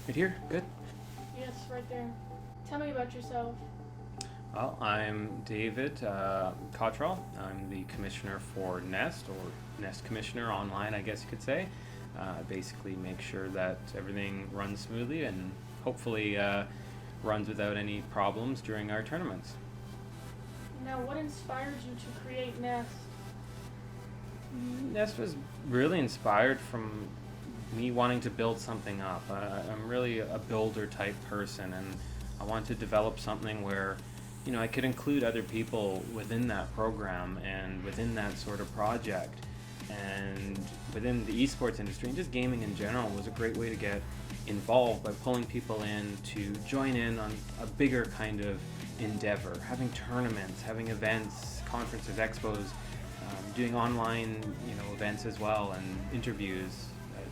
Right here? Good. Yes, right there. Tell me about yourself. Well, I'm David Cottrell. I'm the commissioner for Nest, or Nest Commissioner online, I guess you could say. Basically, make sure that everything runs smoothly and hopefully runs without any problems during our tournaments. Now, what inspired you to create Nest? Nest was really inspired from me wanting to build something up. I'm really a builder type person, and I want to develop something where, I could include other people within that program and within that sort of project. And within the esports industry and just gaming in general was a great way to get involved by pulling people in to join in on a bigger kind of endeavor, having tournaments, having events, conferences, expos, doing online, events as well, and interviews,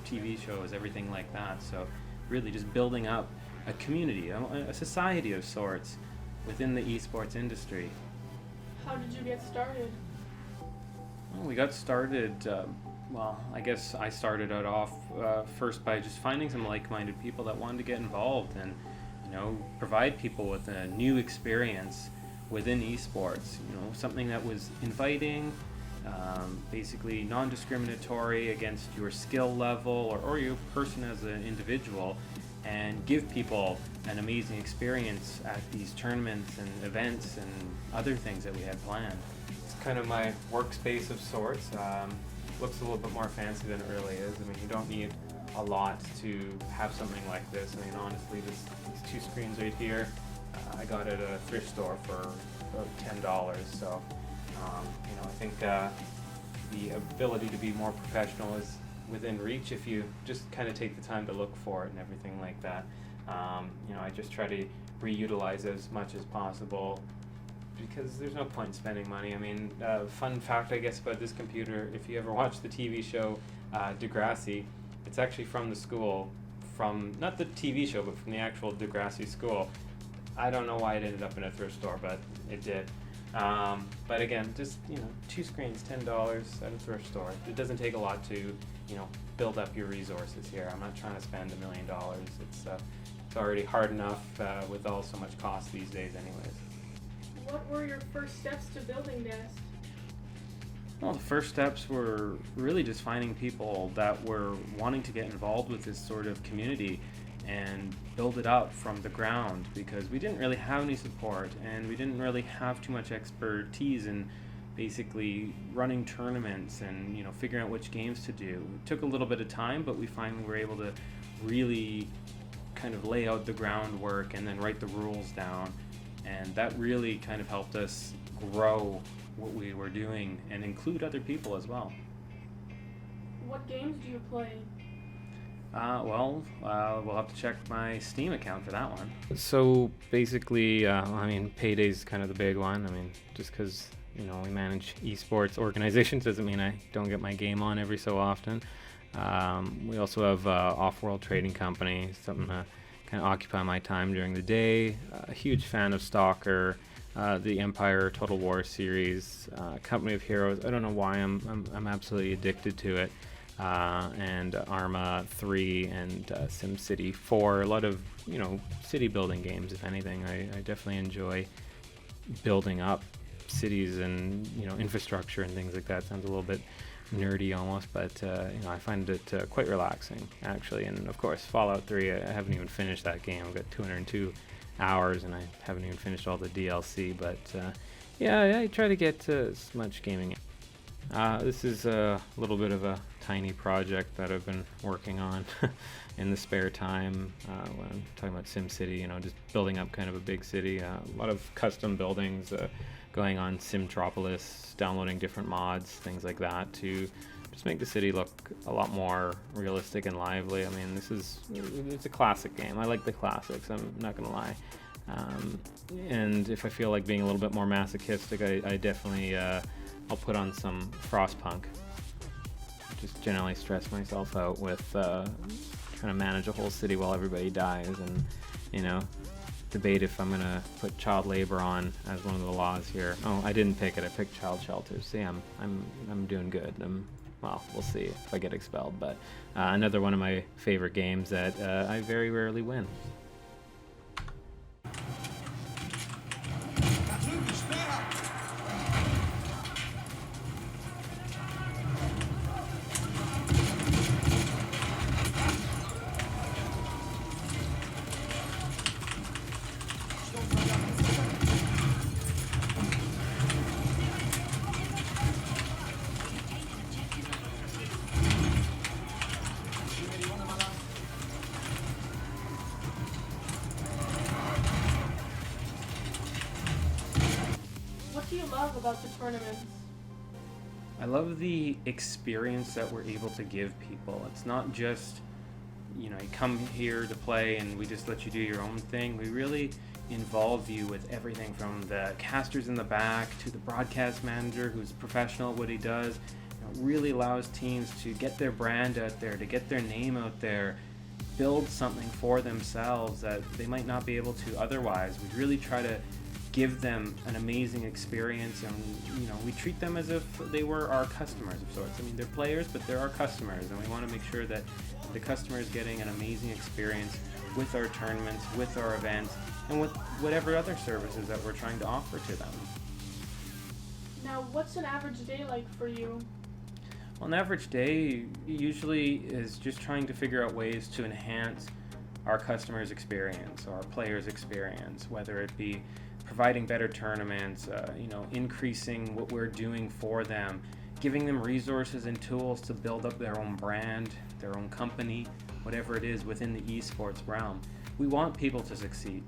TV shows, everything like that. So really just building up a community, a society of sorts within the esports industry. How did you get started? Well, we got started, I guess I started out off first by just finding some like-minded people that wanted to get involved and, provide people with a new experience within esports, something that was inviting, basically non-discriminatory against your skill level or your person as an individual, and give people an amazing experience at these tournaments and events and other things that we had planned. It's kind of my workspace of sorts. Looks a little bit more fancy than it really is. I mean, you don't need a lot to have something like this. I mean, honestly, these two screens right here, I got at a thrift store for about $10. So, I think the ability to be more professional is within reach if you just kind of take the time to look for it and everything like that. I just try to reutilize as much as possible because there's no point in spending money. I mean, fun fact I guess about this computer, if you ever watch the TV show Degrassi, it's actually from the school, from not the TV show but from the actual Degrassi school. I don't know why it ended up in a thrift store, but it did. But again, just two screens, $10 at a thrift store. It doesn't take a lot to build up your resources here. I'm not trying to spend $1 million. It's already hard enough with all so much cost these days anyways. What were your first steps to building Nest? Well, the first steps were really just finding people that were wanting to get involved with this sort of community and build it up from the ground, because we didn't really have any support and we didn't really have too much expertise in basically running tournaments and figuring out which games to do. It took a little bit of time, but we finally were able to really kind of lay out the groundwork and then write the rules down, and that really kind of helped us grow what we were doing and include other people as well. What games do you play? We'll have to check my Steam account for that one. So basically, Payday's kind of the big one. I mean, just because, we manage esports organizations doesn't mean I don't get my game on every so often. We also have Off-World Trading Company, something to kind of occupy my time during the day. A huge fan of Stalker, the Empire Total War series, Company of Heroes. I don't know why I'm absolutely addicted to it. And Arma 3 and SimCity 4, a lot of city building games. If anything, I definitely enjoy building up cities and infrastructure and things like that. Sounds a little bit nerdy almost, but I find it quite relaxing actually. And of course, Fallout 3, I haven't even finished that game. I've got 202 hours and I haven't even finished all the DLC, but I try to get as much gaming. This is a little bit of a tiny project that I've been working on in the spare time when I'm talking about SimCity, just building up kind of a big city. A lot of custom buildings, going on Simtropolis, downloading different mods, things like that to just make the city look a lot more realistic and lively. I mean, it's a classic game. I like the classics, I'm not going to lie. And if I feel like being a little bit more masochistic, I definitely... I'll put on some Frostpunk. Just generally stress myself out with trying to manage a whole city while everybody dies, and debate if I'm gonna put child labor on as one of the laws here. Oh, I didn't pick it. I picked child shelters. See, I'm doing good. I'm well, we'll see if I get expelled. But another one of my favorite games that I very rarely win. What do you love about the tournaments? I love the experience that we're able to give people. It's not just, you come here to play and we just let you do your own thing. We really involve you with everything from the casters in the back to the broadcast manager who's professional at what he does. It really allows teams to get their brand out there, to get their name out there, build something for themselves that they might not be able to otherwise. We really try to give them an amazing experience, and we treat them as if they were our customers of sorts. I mean, they're players, but they're our customers, and we want to make sure that the customer is getting an amazing experience with our tournaments, with our events, and with whatever other services that we're trying to offer to them. Now, what's an average day like for you? Well, an average day usually is just trying to figure out ways to enhance our customers' experience or our players' experience, whether it be providing better tournaments, increasing what we're doing for them, giving them resources and tools to build up their own brand, their own company, whatever it is within the esports realm. We want people to succeed.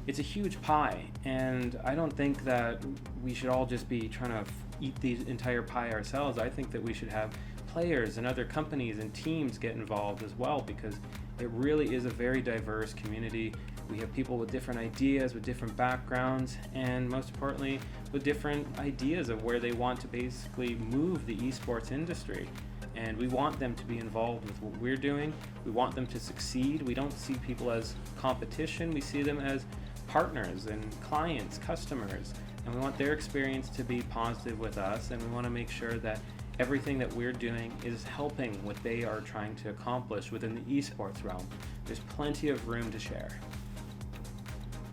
It's a huge pie, and I don't think that we should all just be trying to eat the entire pie ourselves. I think that we should have players and other companies and teams get involved as well, because it really is a very diverse community. We have people with different ideas, with different backgrounds, and most importantly, with different ideas of where they want to basically move the esports industry. And we want them to be involved with what we're doing. We want them to succeed. We don't see people as competition. We see them as partners and clients, customers. And we want their experience to be positive with us, and we want to make sure that everything that we're doing is helping what they are trying to accomplish within the esports realm. There's plenty of room to share.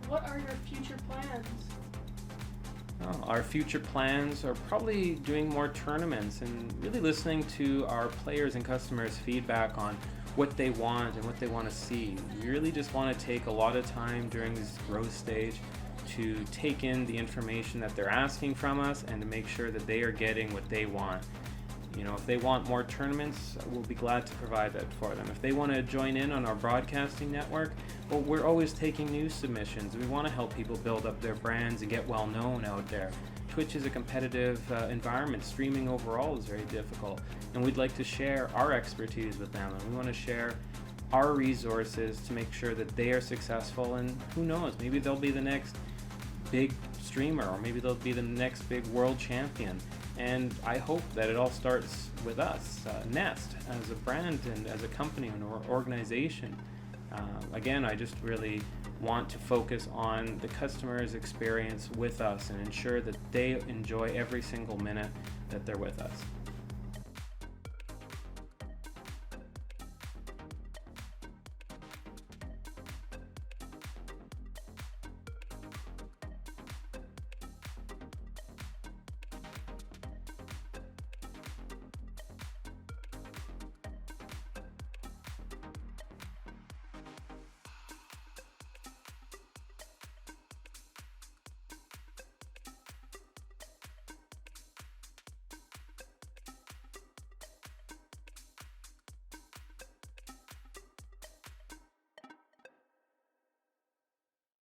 What are your future plans? Our future plans are probably doing more tournaments and really listening to our players and customers' feedback on what they want and what they want to see. We really just want to take a lot of time during this growth stage to take in the information that they're asking from us and to make sure that they are getting what they want. If they want more tournaments, we'll be glad to provide that for them. If they want to join in on our broadcasting network, well, we're always taking new submissions. We want to help people build up their brands and get well known out there. Twitch is a competitive environment. Streaming overall is very difficult, and we'd like to share our expertise with them, and we want to share our resources to make sure that they are successful, and who knows, maybe they'll be the next big streamer, or maybe they'll be the next big world champion. And I hope that it all starts with us, Nest, as a brand and as a company and organization. Again, I just really want to focus on the customer's experience with us and ensure that they enjoy every single minute that they're with us.